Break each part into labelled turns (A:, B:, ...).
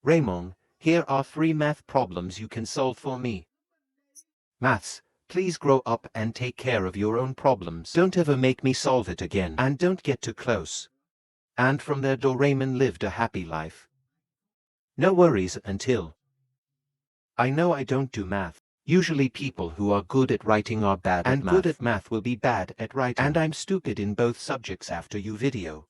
A: Raymond, here are 3 math problems you can solve for me. Maths, please grow up and take care of your own problems. Don't ever make me solve it again. And don't get too close. And from there Raymond lived a happy life. No worries until. I know I don't do math. Usually people who are good at writing are bad at math. And good at math will be bad at writing. And I'm stupid in both subjects after you video.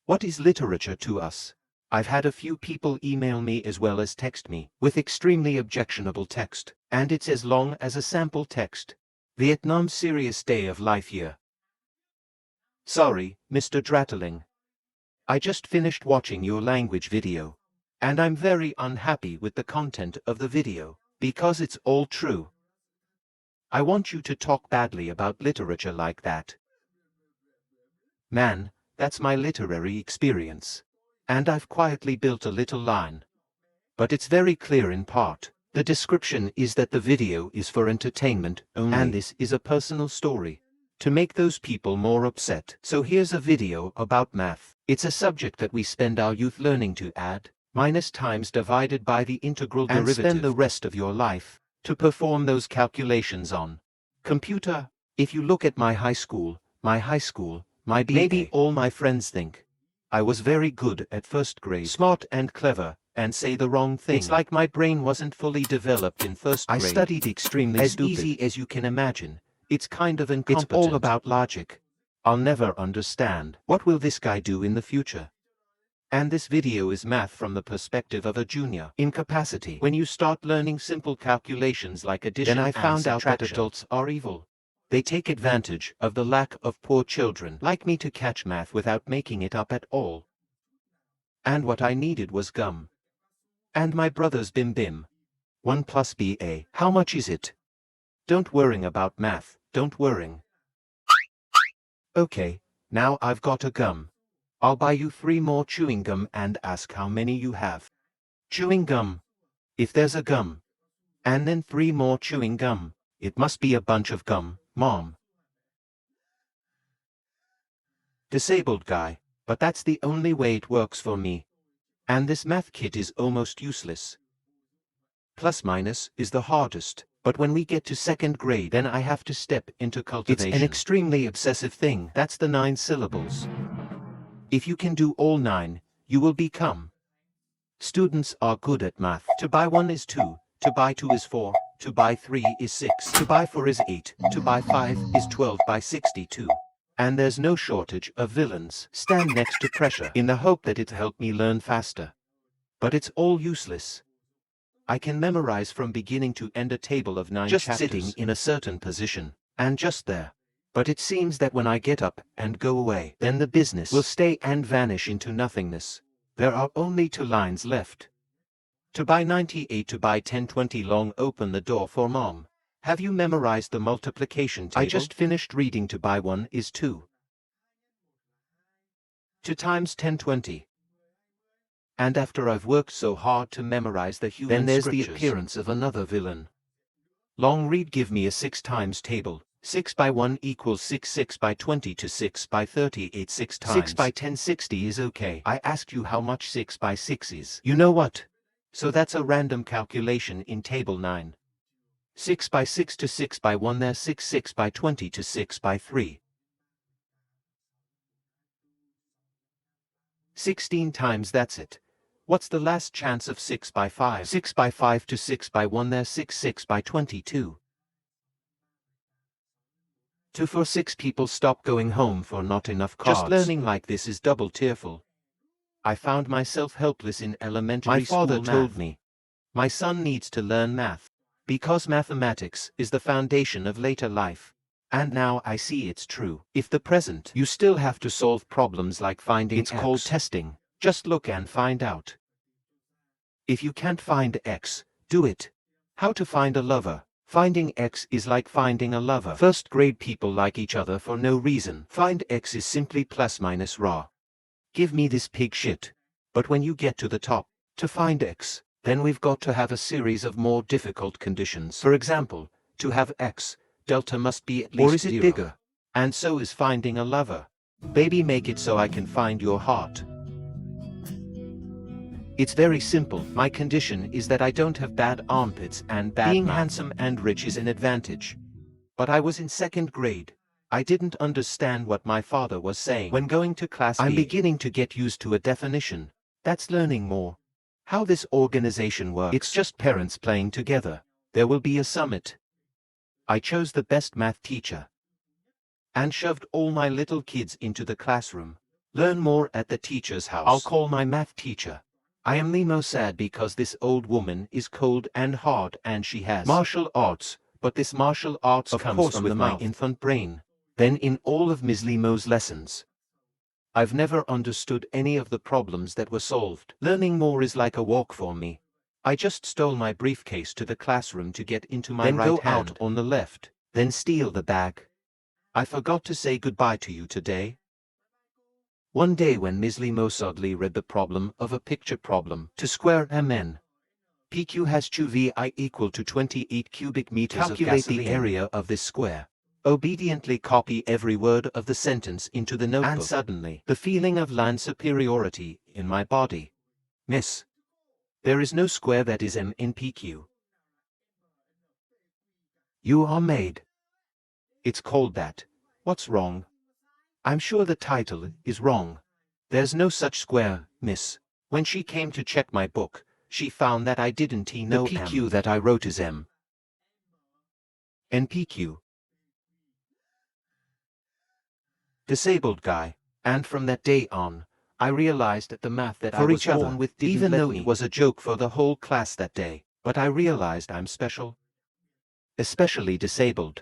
A: What is literature to us? I've had a few people email me as well as text me with extremely objectionable text, and it's as long as a sample text. Vietnam's serious day of life here. Sorry, Mr. Dratterling. I just finished watching your language video. And I'm very unhappy with the content of the video, because it's all true. I want you to talk badly about literature like that. Man, that's my literary experience. And I've quietly built a little line. But it's very clear in part. The description is that the video is for entertainment only. And this is a personal story. To make those people more upset. So here's a video about math. It's a subject that we spend our youth learning to add, minus times divided by the integral derivative. And spend the rest of your life to perform those calculations on. Computer, if you look at my high school, my BA. Maybe all my friends think I was very good at first grade, smart and clever, and say the wrong thing. It's like my brain wasn't fully developed in first grade. I studied extremely stupid. As easy as you can imagine. It's kind of incompetent. It's all about logic. I'll never understand. What will this guy do in the future? And this video is math from the perspective of a junior. Incapacity. When you start learning simple calculations like addition and subtraction, then I found out that adults are evil. They take advantage of the lack of poor children like me to catch math without making it up at all. And what I needed was gum. And my brother's bim bim. 1 plus BA. How much is it? Don't worry about math, don't worry. Okay, now I've got a gum. I'll buy you 3 more chewing gum and ask how many you have. Chewing gum. If there's a gum. And then 3 more chewing gum. It must be a bunch of gum, Mom. Disabled guy, but that's the only way it works for me. And this math kit is almost useless. Plus minus is the hardest, but when we get to 2nd grade then I have to step into cultivation. It's an extremely obsessive thing. That's the 9 syllables. If you can do all 9, you will become. Students are good at math. To buy 1 is 2, to buy 2 is 4, to buy 3 is 6, to buy 4 is 8, to buy 5 is 12 by 62. And there's no shortage of villains. Stand next to pressure in the hope that it'll help me learn faster. But it's all useless. I can memorize from beginning to end a table of 9 just chapters. Sitting in a certain position, and just there. But it seems that when I get up and go away, then the business will stay and vanish into nothingness. There are only 2 lines left. To buy 98, to buy 1020 long, open the door for Mom. Have you memorized the multiplication table? I just finished reading. To buy 1 is 2. 2 times 1020. And after I've worked so hard to memorize the human then there's scriptures. The appearance of another villain. Long read. Give me a 6 times table. 6 by 1 equals 6, 6 by 20 to 6 by 38, 6 times. 6 by 10, 60 is okay. I asked you how much 6 by 6 is. You know what? So that's a random calculation in table 9. 6 by 6 to 6 by 1 there, 6, 6 by 20 to 6 by 3. 16 times, that's it. What's the last chance of 6 by 5? 6 by 5 to 6 by 1 there, 6, 6 by 22. 2 for 6 people stop going home for not enough cards. Just learning like this is double tearful. I found myself helpless in elementary school. My father told me, my son needs to learn math, because mathematics is the foundation of later life. And now I see it's true. If the present, you still have to solve problems like finding X. It's called testing. Just look and find out. If you can't find X, do it. How to find a lover. Finding X is like finding a lover. First grade people like each other for no reason. Find X is simply plus minus raw. Give me this pig shit. But when you get to the top, to find X, then we've got to have a series of more difficult conditions. For example, to have X, delta must be at least 0. Or is it bigger? And so is finding a lover. Baby, make it so I can find your heart. It's very simple. My condition is that I don't have bad armpits and being handsome and rich is an advantage. But I was in 2nd grade. I didn't understand what my father was saying. When going to class I'm beginning to get used to a definition. That's learning more. How this organization works. It's just parents playing together. There will be a summit. I chose the best math teacher and shoved all my little kids into the classroom. Learn more at the teacher's house. I'll call my math teacher. I am the most sad because this old woman is cold and hard and she has martial arts, but this martial arts comes from my infant brain. Then in all of Ms. Limo's lessons, I've never understood any of the problems that were solved. Learning more is like a walk for me. I just stole my briefcase to the classroom to get into my right hand. Then go out on the left, then steal the bag. I forgot to say goodbye to you today. One day when Ms. Limo suddenly read the problem of a picture problem to square mn. PQ has 2vi equal to 28 cubic meters of gasoline. Calculate the area of this square. Obediently copy every word of the sentence into the notebook. And suddenly, the feeling of land superiority in my body. Miss, there is no square that is m in PQ. You are made. It's called that. What's wrong? I'm sure the title is wrong. There's no such square, miss. When she came to check my book, she found that I didn't know the PQ that I wrote is m. NPQ. Disabled guy. And from that day on, I realized that the math that I was born with didn't even though it was a joke for the whole class that day, but I realized I'm special. Especially disabled.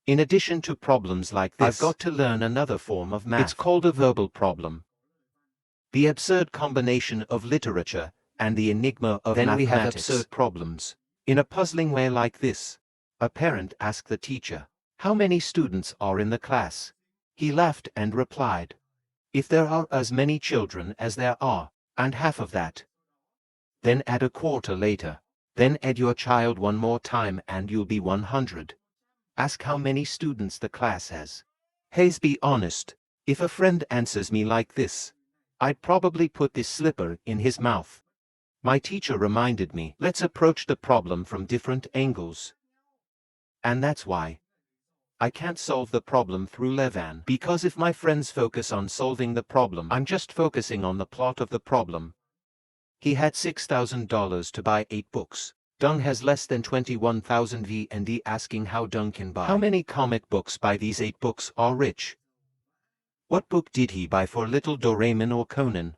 A: In addition to problems like this, I've got to learn another form of math. It's called a verbal problem. The absurd combination of literature and the enigma of mathematics. Then we have absurd problems. In a puzzling way like this, a parent asked the teacher, "How many students are in the class?" He laughed and replied, "If there are as many children as there are, and half of that." Then add a quarter later. Then add your child one more time and you'll be 100. Ask how many students the class has. Hayes, be honest. If a friend answers me like this, I'd probably put this slipper in his mouth. My teacher reminded me, let's approach the problem from different angles. And that's why I can't solve the problem through Levan. Because if my friends focus on solving the problem, I'm just focusing on the plot of the problem. He had $6,000 to buy 8 books. Dung has less than 21,000 VND asking how Dung can buy. How many comic books by these 8 books are rich? What book did he buy for little Doraemon or Conan?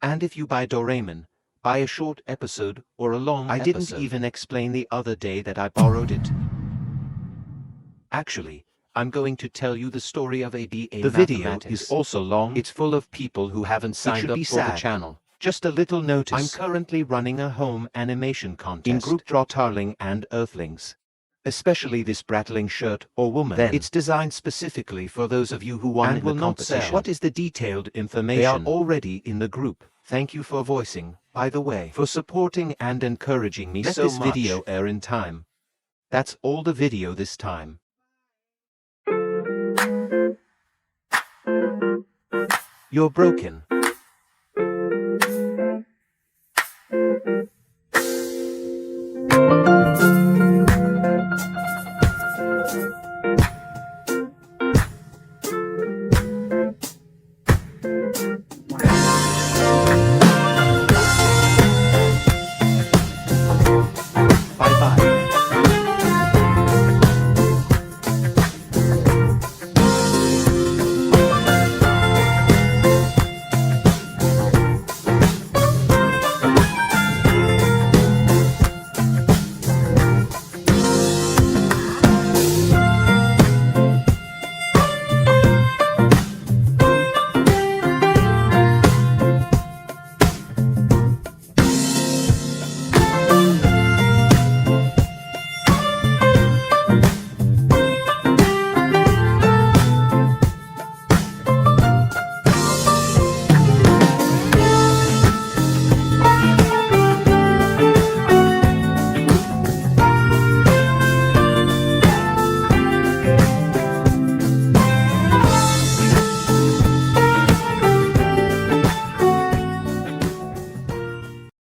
A: And if you buy Doraemon, buy a short episode or a long episode. I didn't even explain the other day that I borrowed it. Actually, I'm going to tell you the story of ABA Mathematics. The video is also long. It's full of people who haven't signed up for the channel. Just a little notice. I'm currently running a home animation contest in group Draw Tarling and Earthlings. Especially this Brattling shirt or woman. Then it's designed specifically for those of you who won and will not say what is the detailed information. They are already in the group. Thank you for voicing, by the way, for supporting and encouraging me so much. Let this video air in time. That's all the video this time. You're broken.